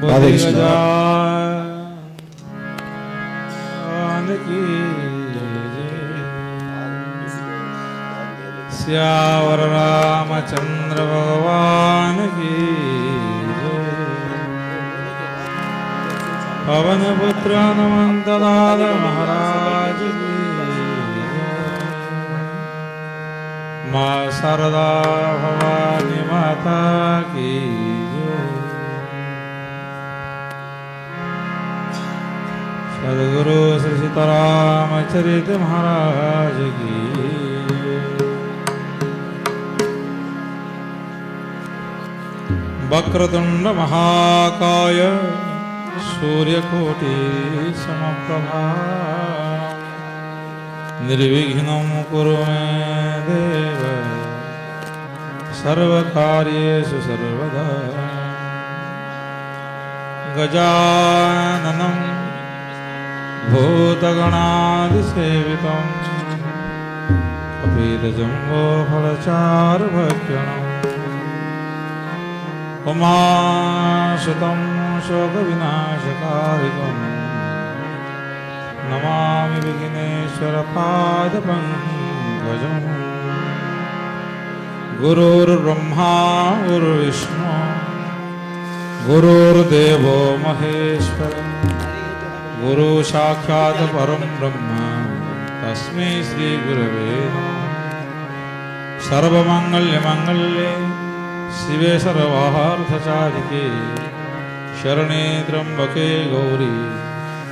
राधे कृष्ण। श्यावर रामचंद्र भगवान की पवन पुत्र हनुमंत लाल महाराज की माँ शारदा भवानी माता की सद्गुरु श्री सीतारामचरित महाराज की वक्रतुंड महाकाय सूर्यकोटि समप्रभा निर्विघ्नं कुरु मे देव सर्वकार्येषु सर्वदा गजाननं भूतगणादिसेवितं कपितजम्बोफलचारुभक्षणम् उमासुतं शोकविनाशकारिकं नमामि विघ्नेश्वरपादपङ्कजं गुरुर्ब्रह्मा गुरुर्विष्णु गुरुर्देवो महेश्वर गुरु साक्षात् परं ब्रह्म तस्मै श्री गुरवे नमः। सर्वमंगल्यमंगल्ये शिवे सर्वार्थसाधिके शरणे त्र्यंबके गौरी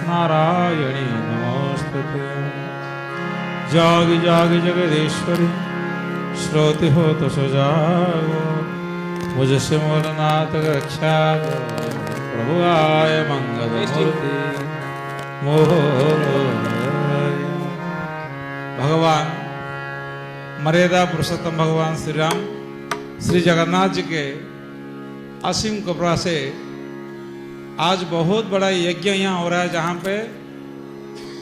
नारायणी नमोस्तुते। जागि जागि जगदीश्वरी श्रोति हो तो सुजागो मुझसे मोरनाथ रक्षा प्रभु आय मंगल मूर्ति भगवान मर्यादा पुरुषोत्तम भगवान श्री राम श्री जगन्नाथ जी के असीम कृपा से आज बहुत बड़ा यज्ञ यहाँ हो रहा है, जहाँ पे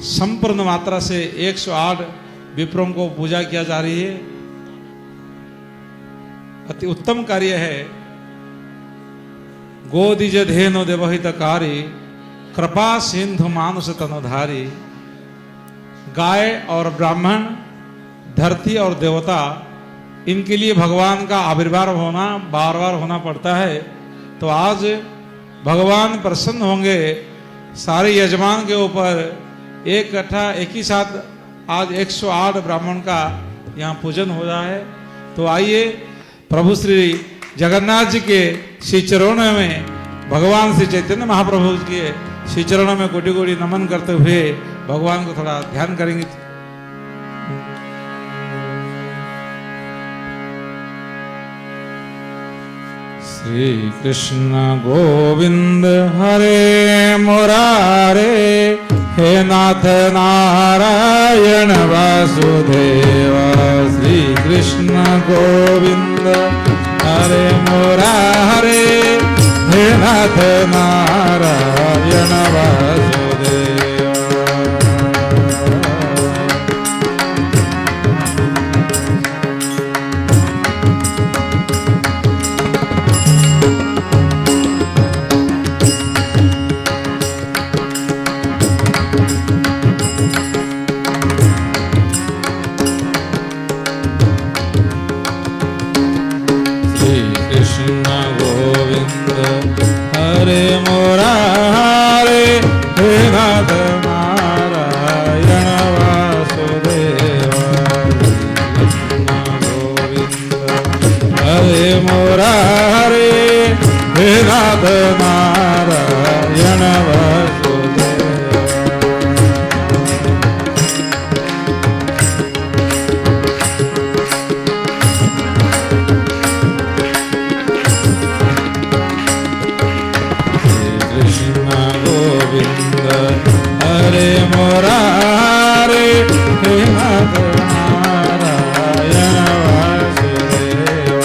संपूर्ण मात्रा से 108 विप्रों को पूजा किया जा रही है। अति उत्तम कार्य है। गोदिज धेनु देवहितकारी कृपा सिंधु मानुष तनुधारी। गाय और ब्राह्मण, धरती और देवता, इनके लिए भगवान का आविर्भाव होना बार बार होना पड़ता है। तो आज भगवान प्रसन्न होंगे सारे यजमान के ऊपर इकट्ठा एक ही साथ आज 108 ब्राह्मण का यहाँ पूजन हो रहा है। तो आइए प्रभु श्री जगन्नाथ जी के श्री चरणों में, भगवान श्री चैतन्य महाप्रभु के श्री चरणों में कोटि कोटि नमन करते हुए भगवान को थोड़ा ध्यान करेंगे। श्री कृष्ण गोविंद हरे मुरारे हे नाथ नारायण वासुदेव। श्री कृष्ण गोविंद हरे मुरारे हे नाथ नारायण वासुदेव। हरे मुरारे हे नाथ नारायण वासुदेव। कृष्ण गोविंद हरे मुरारे हे नाथ नारायण वासुदेव। हरे मुरारे हे नाथ नारायण वासुदेव।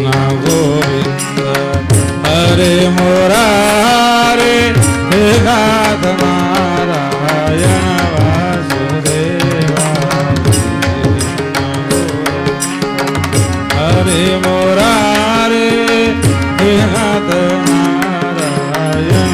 कृष्ण गोविंद हरे मुरारे हे नाथ नारायण वासुदेवा हरे मुरारे हे नाथ नारायण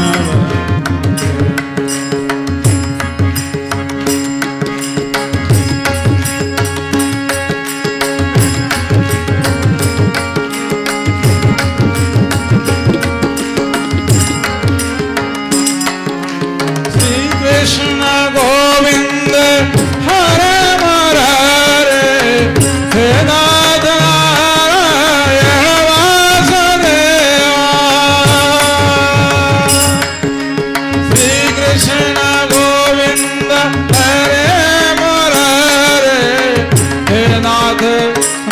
कृष्ण गोविंद हरे मुरारे हे नाथ नारायण वासुदेवा श्री कृष्ण गोविंद हरे मुरारे हे नाथ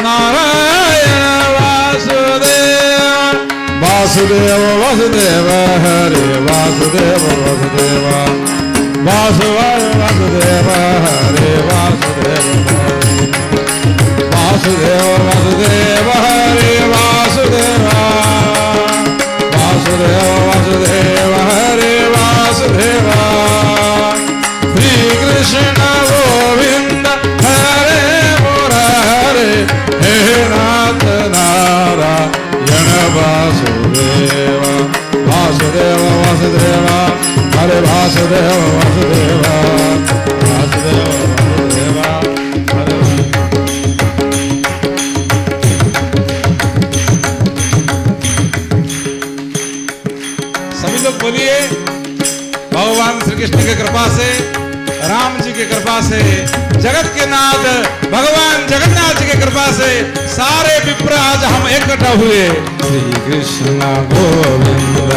नारायण वासुदेवा वासुदेव वासुदेव हरे वासुदेव वासुदेव वासुदेव वासुदेव हरे वासुदेव वासुदेव वासुदेव हरे वासुदेव वासुदेव वासुदेव हरे वासुदेव श्री कृष्ण गोविंद हरे मुरारे हे नाथ नारायण वासुदेव वासुदेव वासुदेव हरे वासुदेव वासुदेव वासुदेव वासुदेव हरे सभी लोग बोलिए भगवान श्री कृष्ण की कृपा से राम जी की कृपा से जगत के नाथ भगवान जगन्नाथ जी की कृपा से सारे विप्र आज हम इकट्ठा हुए श्री कृष्ण गोविंद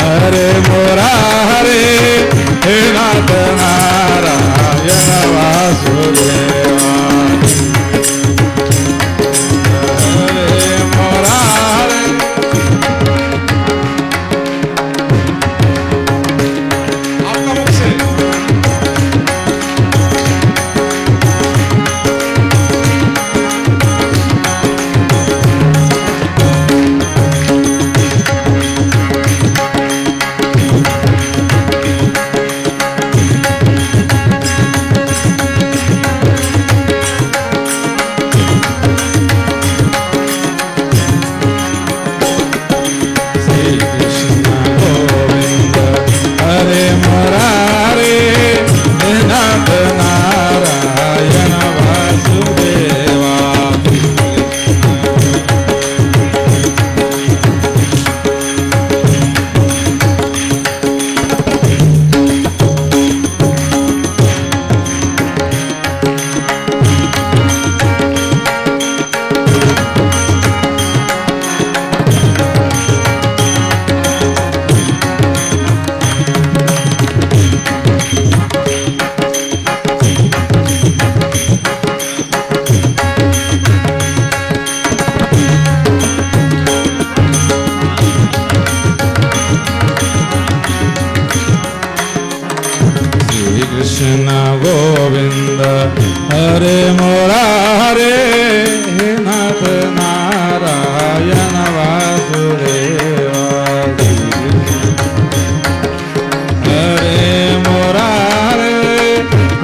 हरे मुरारे हे नाथ नारायण वासुदेवा हरे मुरारे आपका मुख से कृष्ण गोविंद हरे मुरारे हे नाथ नारायण वासुदेवा हरे मुरारे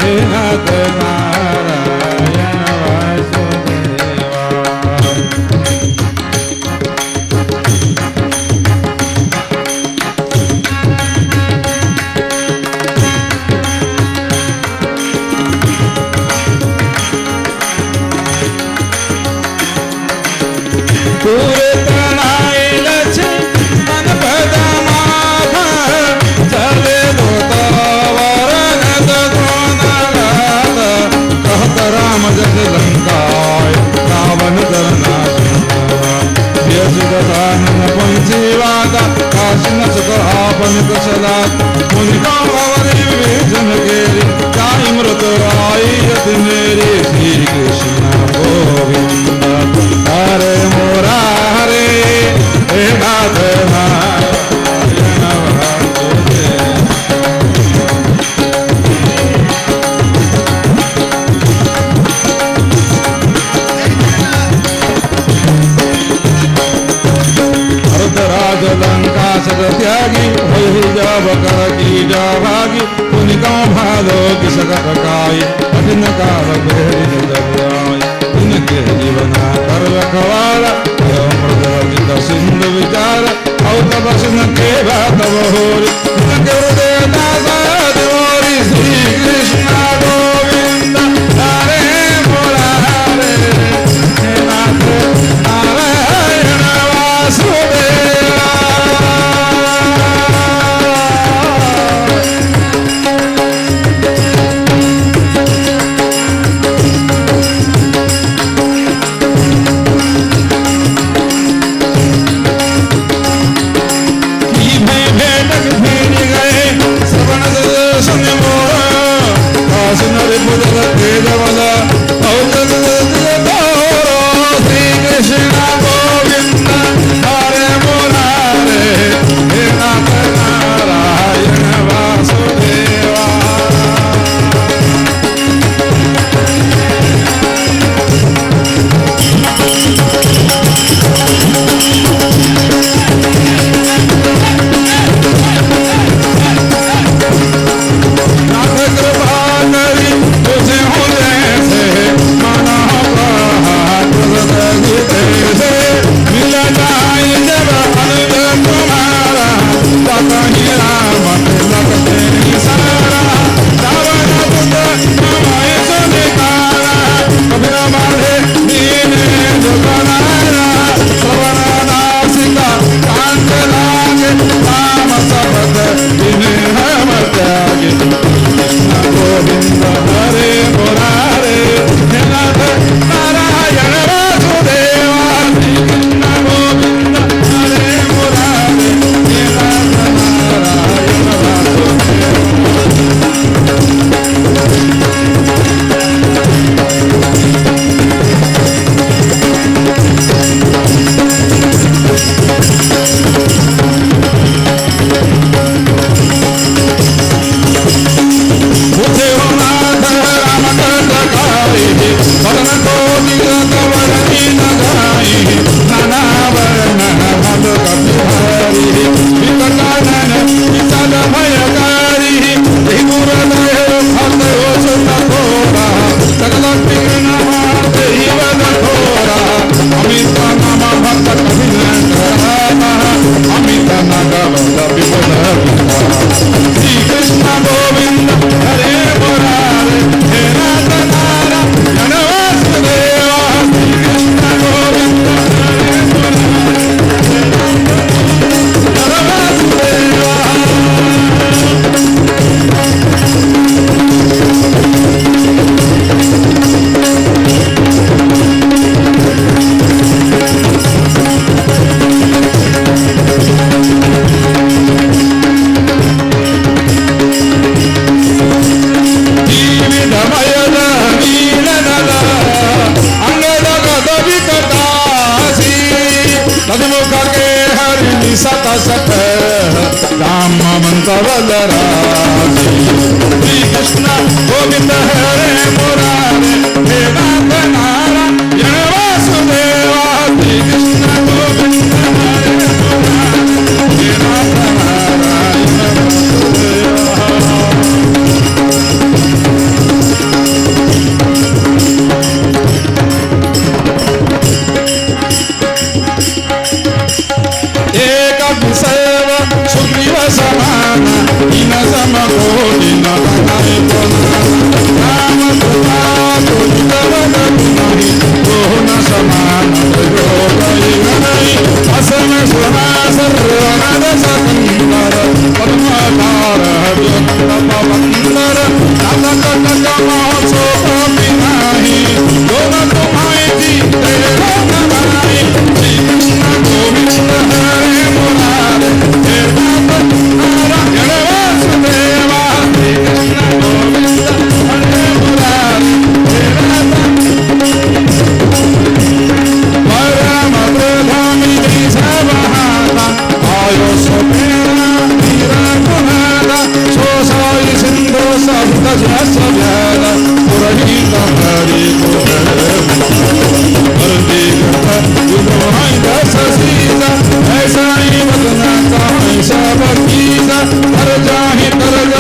हे नाथ नारायण वासुदेवा पूरे तनाइल छे मन पदमाभ चले दोत वरन गुणगात कहत राम जस लंकाय रावण करना यशुदानन पंचीवादा काशिन सुख आपन कुशलात मुनिका भवरी विभीषण केरी जाई मृत राई यति मेरी श्री कृष्ण गोविंद हरे मुरारे हे नाथ नारायण वासुदेवा भागी पुनिका भालो किसकत काई कठिन काल बेहरी दरियाई इनके जीवना कर रखवाला अमृत सिंधु विचार औत बसन के बात होरी इनके हृदय दासा देवरी श्री कृष्ण गोविंद हरे मुरारे हे नाथ नारायण वासुदेवा राम मंत्र श्री कृष्ण गोविंद हरे मुरारे हे नाथ नारायण वासुदेवा श्री कृष्ण गोविंद हरे मुरारे हे नाथ नारायण वासुदेवा सुग्रीव समान इन समकोटि नय राम कृपा नहीं न समान असम सुना सर्वनद सकंदर पद्मकार पवंदर महोत्सव नाही लोग तुम्हारे जीते नमाई श्री कृष्ण गोविंद हरे मुरारे हे नाथ नारायण वासुदेवा श्री कृष्ण गोविंद हरे मुरारे हे नाथ परम प्रधामी सबहाता आयो सोमेना वीरा गुणादा सोसाई सिंधु सप्त जस व्याला पुरहित हरि हरदे गुरुहाई दस सीता ऐसा ही वदना का ऐसा बकीसा हर जाहि तर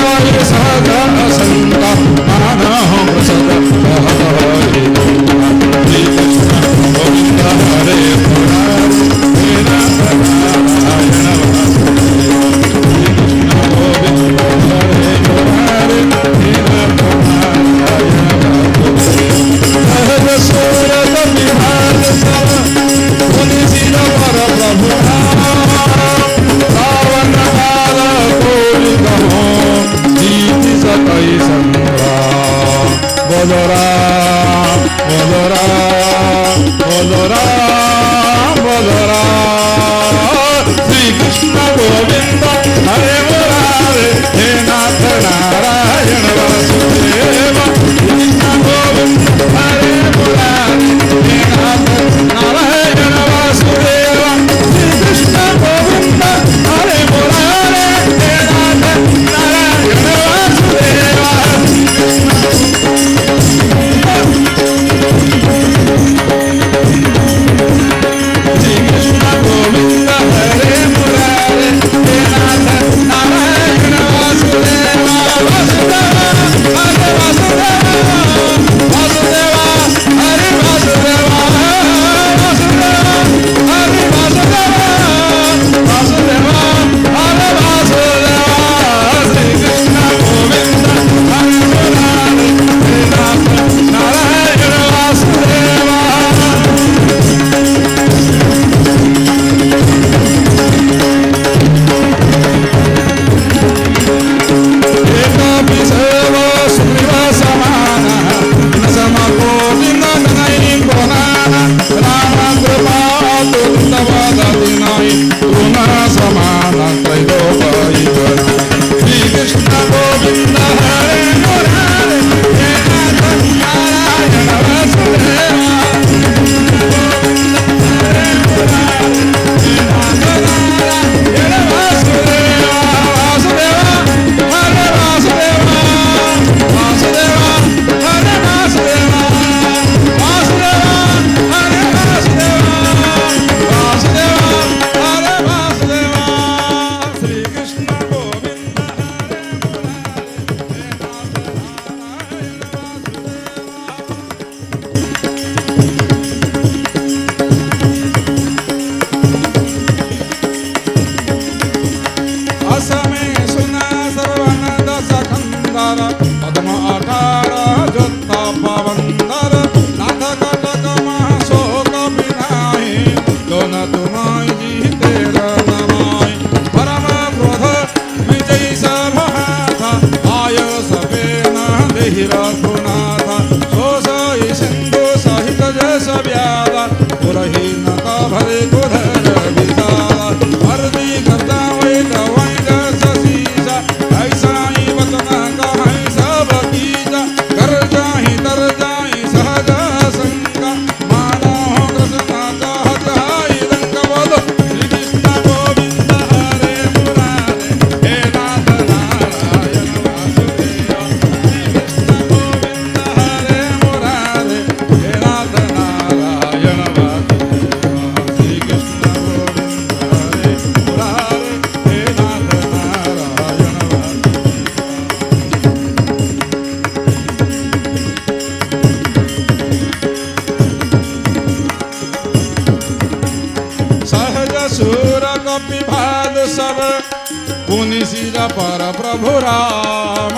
पुनि सिर पर प्रभु राम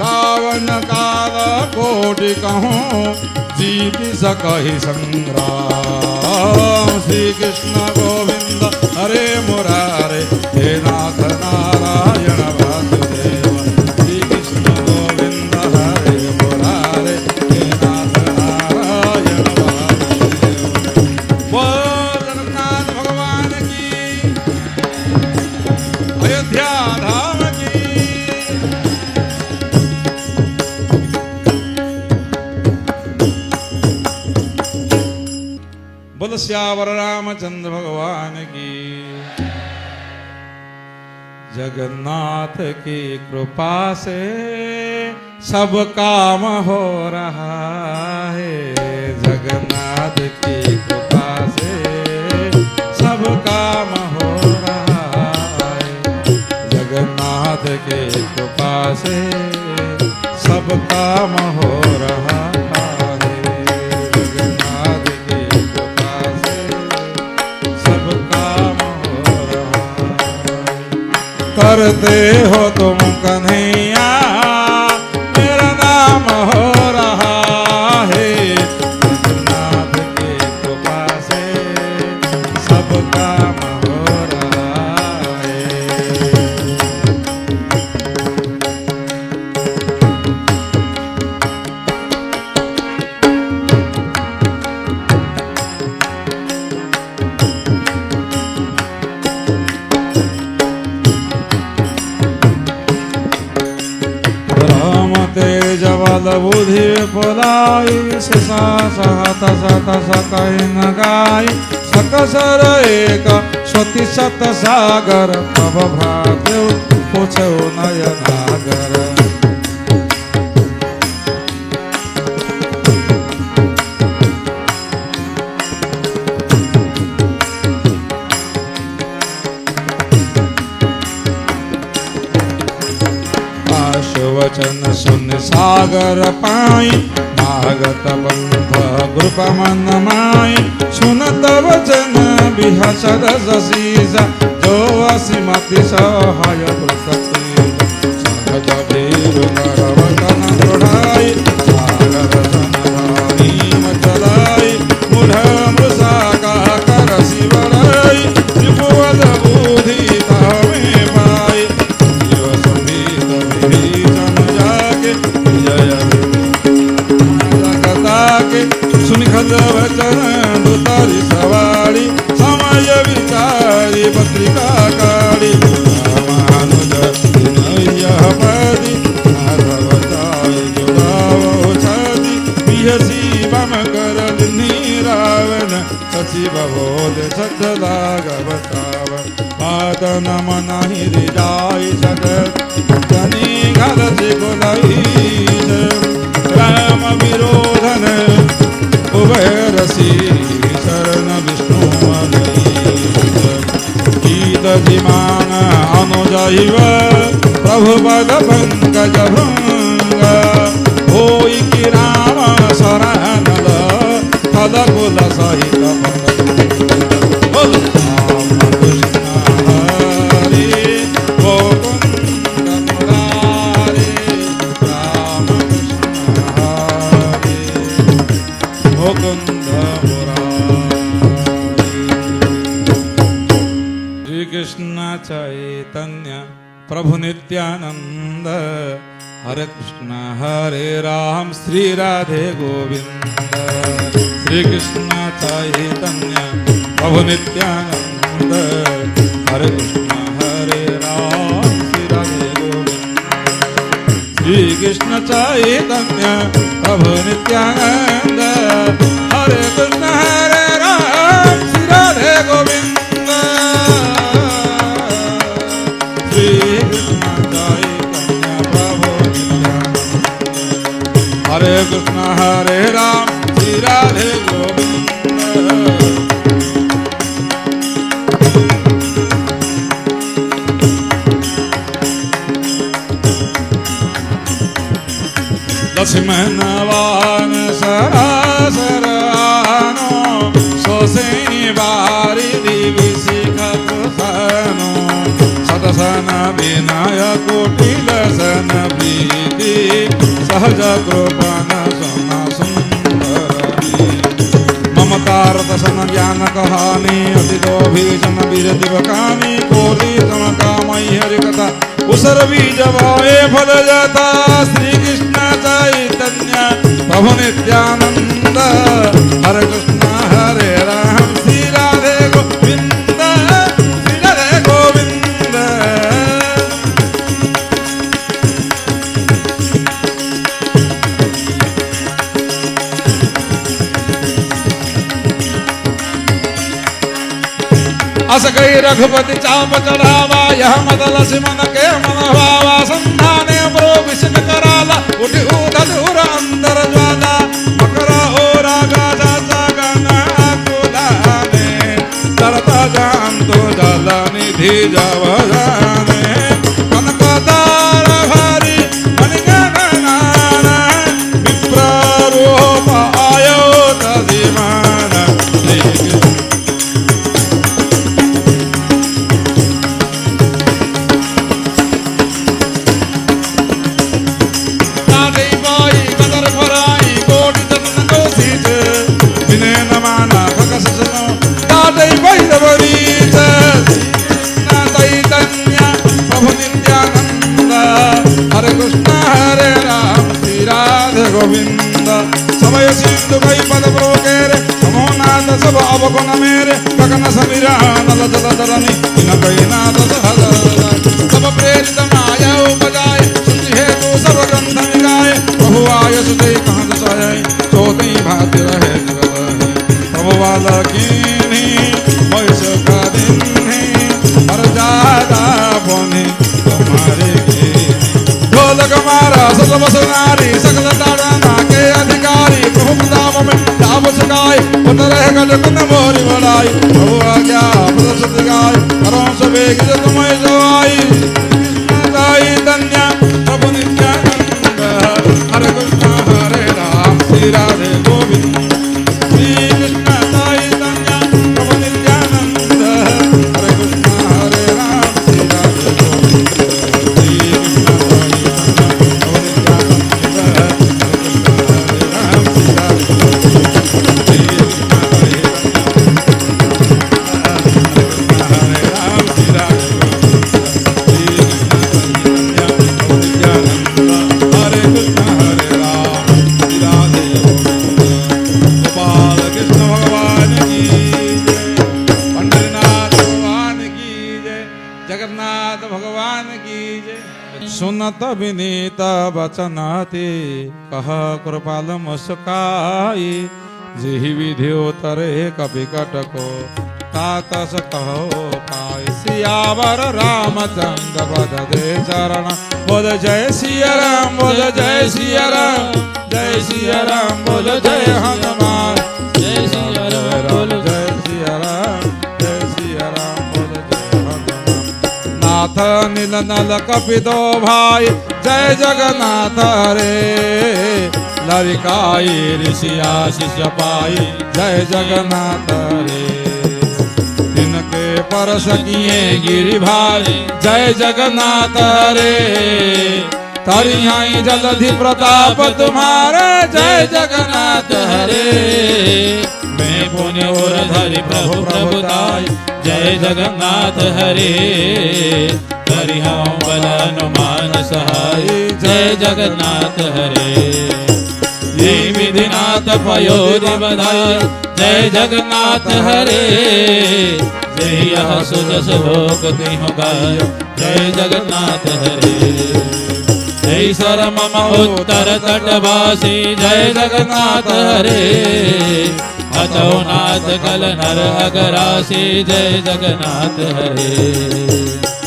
रावण काल कोटि कहूँ जीत सकहि संग्राम श्री कृष्ण गोविंद हरे मुरारे हे नाथ नारायण वासुदेव श्री कृष्ण गोविंद हरे मुरारे हे नाथ नारायण वासुदेव बोल जगन्नाथ भगवान की अयोध्या धाम की बोल श्यावर रामचंद्र भगवान की जगन्नाथ की कृपा से सब काम हो रहा है जगन्नाथ की कृपा से सब काम हो रहा है जगन्नाथ की कृपा से सब काम हो रहा है जगन्नाथ की कृपा से सब काम हो रहा है करते हो तुम कन्हैया मेरा नाम हो रहा है जगन्नाथ की कृपा से सब काम हो रहा है राम तेज बल बुद्धि पुलाई सिसा सहत सत सकहि न गाय सकसर एक सती सत सागर तब भ्रातृ पूछो नयनागर वचन सुन सागर पाई भागत बंध ग्रुप मन माई सुनत वचन बिहसद जसीजा जो असीमति सहाय सहज वीर नरवतन दृढ़ाई सागर जनधारी मचलाई मूढ़ मृषा का कर शिवराई त्रिभुवन बुद्धि तहमे पाई शिव संगीत विभीषण जाके जय जगताके सुनि खज वचन दुतारी सवारी समय विचारी पत्रिका काड़ी रामानुज यह पदी नाथवताय जुड़ावो छाती बिहसी बम कर रावण सचिव बोध सतलाग बतावन बात नम नहीं रिजाई सदत जनी घर से बोलाई राम विरोधन उभय रसी शरण विष्णु गीत जिमान अनुजैव प्रभु पद पंकज भृंग होई कि राम शरणद पद कुल सहित बोल राम कृष्ण हरे गोविंद मुरारे राम कृष्ण हरे गोविंद मुरारे श्री कृष्ण चैतन्य प्रभु नित्यानंद हरे कृष्ण हरे राम श्री राधे गोविंद श्री कृष्ण चैतन्य प्रभु नित्यानंद हरे कृष्ण हरे राम श्री राधे गोविंद श्री कृष्ण चैतन्य प्रभु नित्यानंद हरे कृष्ण हरे राम श्री राधे गोविंद श्री कृष्ण चैतन्य प्रभु नित्यानंद हरे कृष्ण हरे राम श्री राधे गोविंद लक्ष्मण वान सरासरानो सोसेनी बारी दिवि शिख प्रसानो सतस वदन विनय कुटिल सन प्रीति सहज कृपन सन सुंदर ममतार दसन ज्ञान कहानी अतिथो भीषण वीर दिवकानी कोरी तम कामई हरि कथा उसर बीज भावे फल जाता श्री कृष्ण चैतन्य प्रभु नित्यानंद हरे कृष्ण हरे राम श्री राधे गोविंद श्री राधे गोविंद अस गई रघुपति चाप चढ़ावा यह मदल सिमन के मन भावा संधाने प्रो विष्ण कराला उठी उधल उर अंदर ज्वाला मकरा हो रागा जाता गना कुलाने तरता जान तो जल निधि जव जाने कनक तार भारी मणिगणनान विप्र रूप आयो तजिमान हरे कृष्ण हरे राम श्री राधे गोविंद समय सिंधु कई पद प्रोकेरे नमो नाथ सब अवगुण मेरे गगन समीरा नल जल धरनी इन कई नाथ सहज सब प्रेरित माया उपजाए सुचि हेतु सब ग्रंथ निगाए प्रभु आय सुते कहाँ दसाए चौथी भाति रहे प्रभु वाला कीनी वैस का दिन हर जादा बोनी तुम्हारे ढोलक मारा सतम सुनारी सकल ताड़ना के अधिकारी प्रभु प्रताप में जाप सगाए पुन रह गल कुन मोरी बढ़ाई प्रभु आज्ञा प्रदर्शित गाय करो सबे गिर तुम्हें जो आई चैतन्य प्रभु नित्यानंद हरे कृष्ण हरे राम श्री राधे गोविंद श्री कृष्ण चैतन्य प्रभु नित्यानंद हरे कृष्ण हरे राम श्री राधे गोविंद श्री कृष्ण सुनत विनीत वचनाति कह कृपाल मुस्काई जिहि विधि उतरे कपि कटको तातस कहो पाई सियावर रामचंद्र पद दे चरण बोल जय सिया राम बोल जय सिया राम जय सिया राम बोल जय हनुमान जय सिया राम बोल जय सिया राम जय सिया राम बोल जय हनुमान नाथ नील नल कपि दो भाई जय जगन्नाथ रे लरिकाई ऋषि आशीष पाई जय जगन्नाथ रे तिनके परस किए गिरि भाई जय जगन्नाथ रे तरियाई जलधि प्रताप तुम्हारे जय जगन्नाथ हरे मैं पुण्य और धरि प्रभु प्रभुताई जय जगन्नाथ हरे करिहां बल हनुमान सहाय जय जगन्नाथ हरे ये विधिनाथ पयोधि बधाई जय जगन्नाथ हरे जय यह सुदस लोक तिह गाय जय जगन्नाथ हरे जय सर मम उत्तर तटवासी जय जगन्नाथ हरे अतो नाथ कल नर अगरासी जय जगन्नाथ हरे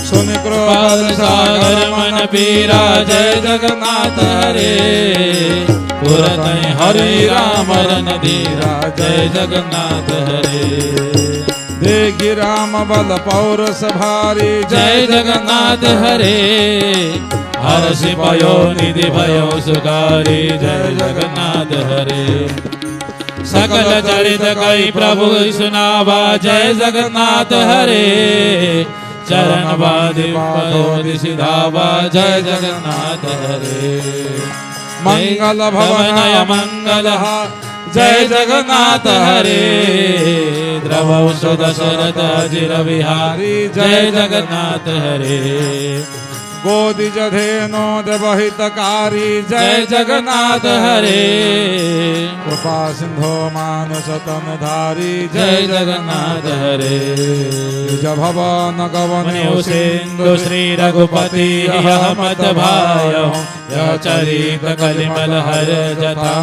सुन कृपाल सागर मन पीरा जय जगन्नाथ हरे पुरत हरि राम रन धीरा जय जगन्नाथ हरे देखि राम बल पौरस भारी जय जगन्नाथ हरे हर्षि भयो निधि भयो सुखारी जय जगन्नाथ हरे सकल चरित कई प्रभु सुनावा जय जगन्नाथ हरे चरण बादि पादोदि सिधावा जय जगन्नाथ हरे मंगल भवनय मंगलः जय जगन्नाथ हरे द्रवौ सुदशरथ अजिर विहारी जय जगन्नाथ हरे गोदिज धेनोदवहितकारी जय जगन्नाथ हरे कृपा सिंधो मानुष तनधारी जय जगन्नाथ हरे निज भवन गवन सिंधु श्री रघुपति अहमत भायो चरित कलिमल हर जथा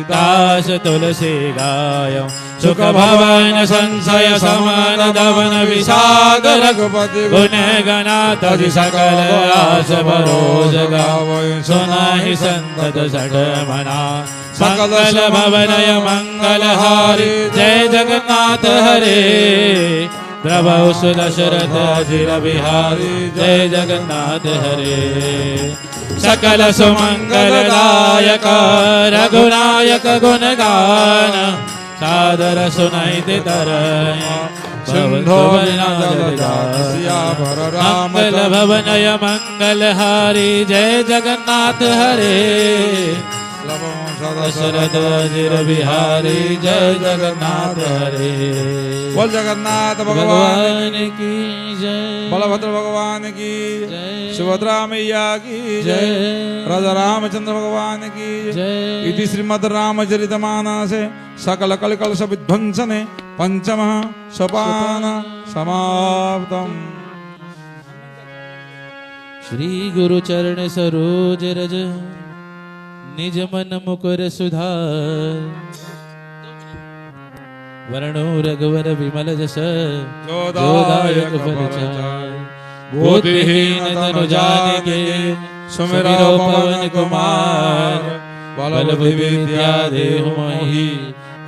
दास तुलसी गायो सुख भवन संशय समान दवन विषाद रघुपति गुण गणात सकल आस भरोज गावो सुनाहि संतत सठ मना सकल भवनय मंगलहारी जय जगन्नाथ हरे प्रभु सुदशरथ अजिर बिहारी जय जगन्नाथ हरे सकल सुमंगलदायक रघुनायक गुणगान सादर सुनाई दे तरय सिंधो मंगल भवनय मंगलहारी जय जगन्नाथ हरे दशरथ अजिर बिहारी जय जगन्नाथ हरे बोल जगन्नाथ भगवान की जय बलभद्र भगवान की जय सुभद्रा मैया की जय राजा रामचंद्र भगवान की जय इति श्रीमद् रामचरितमानसे सकल कलकलश विध्वंसने पंचमः सोपान समाप्तम्। श्री गुरु चरण सरोज रज निज मन मुकुर सुधार वर्णो रघुवर विमल जस जोदायक फलचार बुद्धिहीन तनु जानिके सुमिरो पवन कुमार बल विद्या देहु मोहि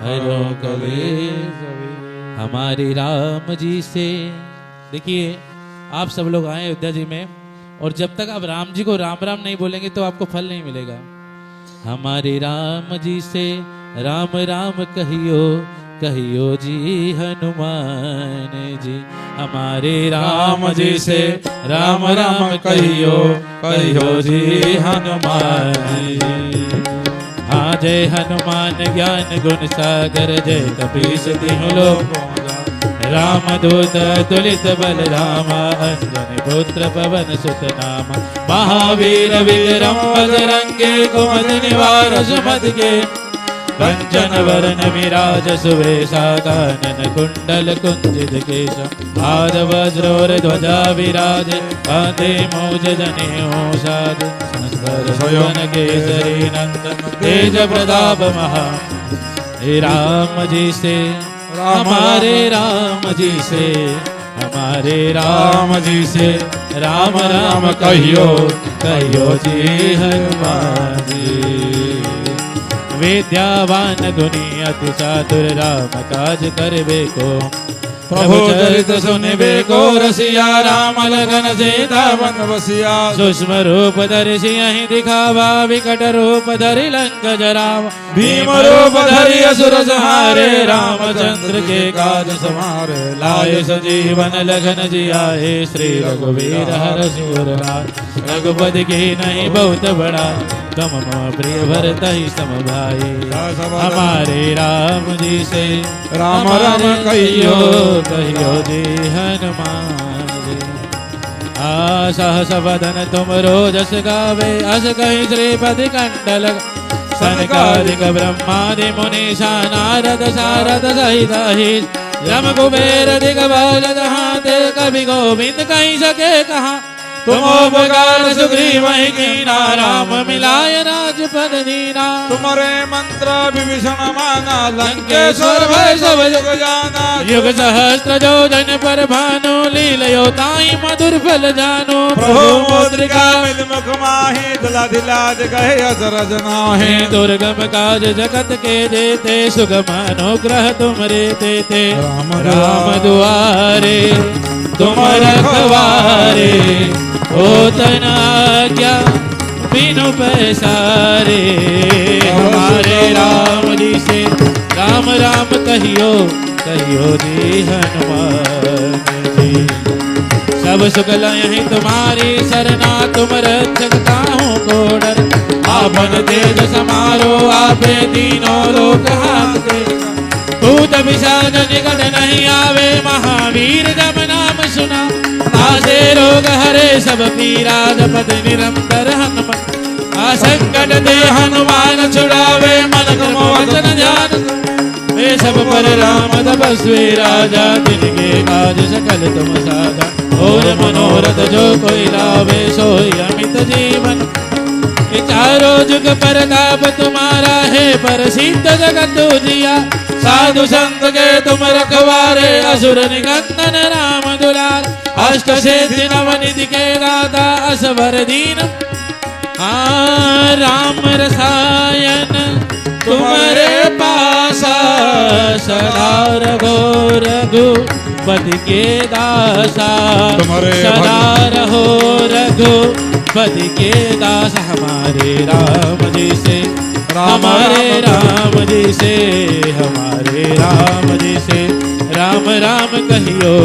हरो कलेश। हमारे राम जी से देखिए, आप सब लोग आए अयोध्या जी में, और जब तक आप राम जी को राम राम नहीं बोलेंगे तो आपको फल नहीं मिलेगा। हमारे राम जी से राम राम कहियो कहियो जी हनुमान जी। हमारे राम जी से राम राम कहियो कहियो जी हनुमान जी। हाँ जय हनुमान ज्ञान गुण सागर जय कपीस तिहुँ लोक राम दूत तुलित बल रामा अंजन पुत्र पवन सुत नामा। महावीर विक्रम बजरंगे कुमद निवार सुमद के कंचन वरण विराज सुवेशा कानन कुंडल कुंजित केश हाथ वज्रोर ध्वजा विराज कांधे मूज जनेऊ साज। शंकर सुवन केसरी नंदन तेज प्रताप महा। हे राम जी से हमारे राम जी से हमारे राम जी से राम राम कहियो कहियो जी हनुमान जी। विद्यावान गुणी अति चातुर राम काज करबे को प्रभु चरित सुनबे को रसिया राम लगन सीता वन बसिया। सूक्ष्म रूप धरि सिंहि दिखावा विकट रूप धरि लंक जरावा। भीम रूप धरि असुर संहारे रामचंद्र के काज समारे। लाए सजीवन लखन जियाए श्री रघुवीर हरषि उर लाए। रघुपति की नहीं बहुत बड़ा तुम मम प्रिय भरत ही सम भाई। हमारे राम जी से राम राम कहियो कहियो जी हनुमान जी। सहस वदन तुम रोजस गावे अस कहीं श्रीपति कंडल। सनकादिक ब्रह्मादि मुनीषा नारद सारद सहित अहित यम कुबेर दिग्बाल हाथे कवि गोविंद कहीं सके कहा। तुम उपकार सुग्रीव कीना राम मिलाय राजपद दीना। तुम्हारे मंत्र विभीषण माना लंकेश्वर भय सब जुग जाना। युग सहस्त्र जो जन पर भानु लीलयो ताई मधुर फल जानो। प्रभु मुद्रिका मिल मुख माहि दुला दिलाज कहे अजरज नाहि। दुर्गम काज जगत के देते सुगम अनुग्रह तुमरे देते। राम दुआरे तुम रखवारे होतन आज्ञा बिनु पैसारे। हमारे राम जी से राम राम कहियो कहियो जी हनुमान जी। सब सुख लहि तुम्हारी सरना, तुम रक्षक काहू को डर। आपन तेज समारो आपे तीनों लोक हांकते। भूत पिशाच निकट नहीं आवे, महावीर जब नाम सुना। नासे रोग हरे सब पीरा, जपत निरंतर हनुमान। संकट ते हनुमान छुड़ावे, मन क्रम वचन ध्यान। वे सब पर राम तपस्वी राजा, तिनके काज सकल तुम साजा। और मनोरथ जो कोई लावे, सोई अमित जीवन। चारों जुग परताप तुम्हारा है, प्रसिद्ध जगत उजिया। साधु संत के तुम रखवारे, असुर निकंदन राम दुलार। अष्ट सिद्धि नवनिधि के दाता, असवर दीन राम रसायन तुम्हारे पासा। सदा रघो रघुपति के दासा, सदा रहो रघुपति के दास। हमारे राम जी से, हमारे राम जी से, हमारे राम जी से। राम राम कहियो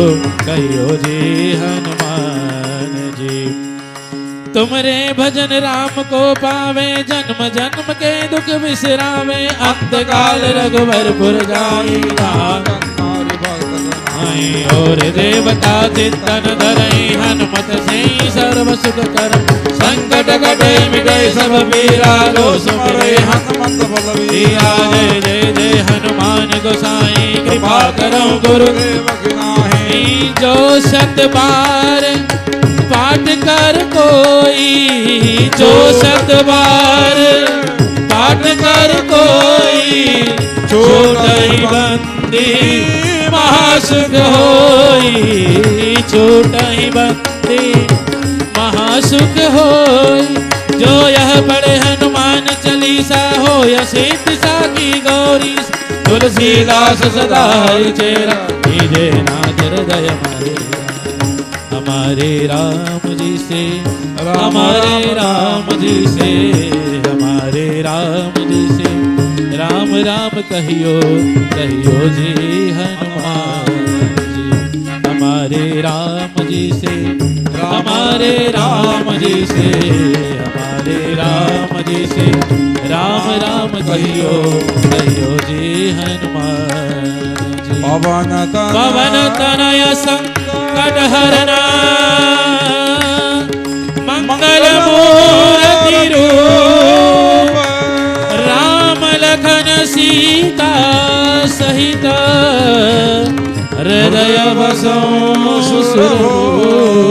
कहियो जी हनुमान जी। तुमरे भजन राम को पावे, जन्म जन्म के दुख विसरावे। अंत काल रघुवरपुर जाई, और देवता चित्तन धरई। हनुमत से सर्व सुख कर, संकट कटे मिटे सब पीरा। लो सुमरे हनुमत बलवीरा। जय जय जय हनुमान गोसाई, कृपा करो गुरुदेव की नाहीं। जो सत बार पाठ कर कोई, जो सत बार पाठ कर कोई। छोटहि बंदी महासुख होई, छोटहि बंदी महासुख होई। जो यह पढ़े हनुमान चालीसा, हो यह सिद्धि साकी गौरी। तुलसीदास सदा हरिचेरा, कीजे नाथ हृदय हमारे राम जी से, हमारे राम जी से, हमारे राम जी से। राम राम कहियो कहियो जी हनुमान जी। हमारे राम जी से, हमारे राम जी से, हमारे राम जी से। राम राम कहियो कहियो जी हनुमान जी। पवन तनय संकट हरना, मंगल मूर्ति रूप। राम लखन सीता सहित, हृदय बसो सुरभूप।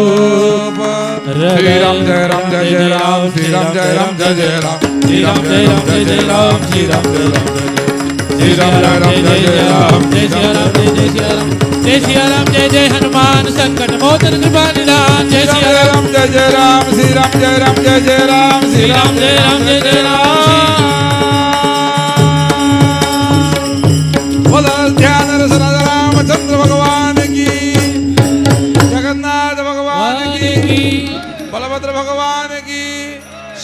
श्री राम जय राम जय जय राम, श्री राम जय राम जय जय राम, श्री राम जय राम जय जय राम, श्री राम जय राम जय जय। श्री राम जय राम जय जय राम, जय सिया राम जय जय सिया राम, जय सिया राम जय जय हनुमान संकट मोचन कृपा निधान। जय सिया राम जय जय राम, श्री राम जय राम जय जय राम, श्री राम जय राम जय जय राम। बोलो ध्यान रसन रामचंद्र भगवान की, जगन्नाथ भगवान की, बलभद्र भगवान की,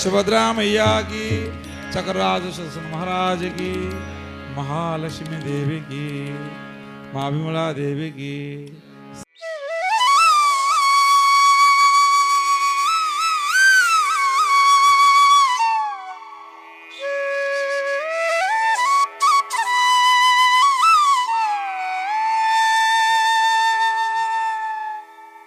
सुभद्रा मैया की, चक्रराज सुदर्शन महाराज की, महालक्ष्मी देवी की, माँ विमला देवी की।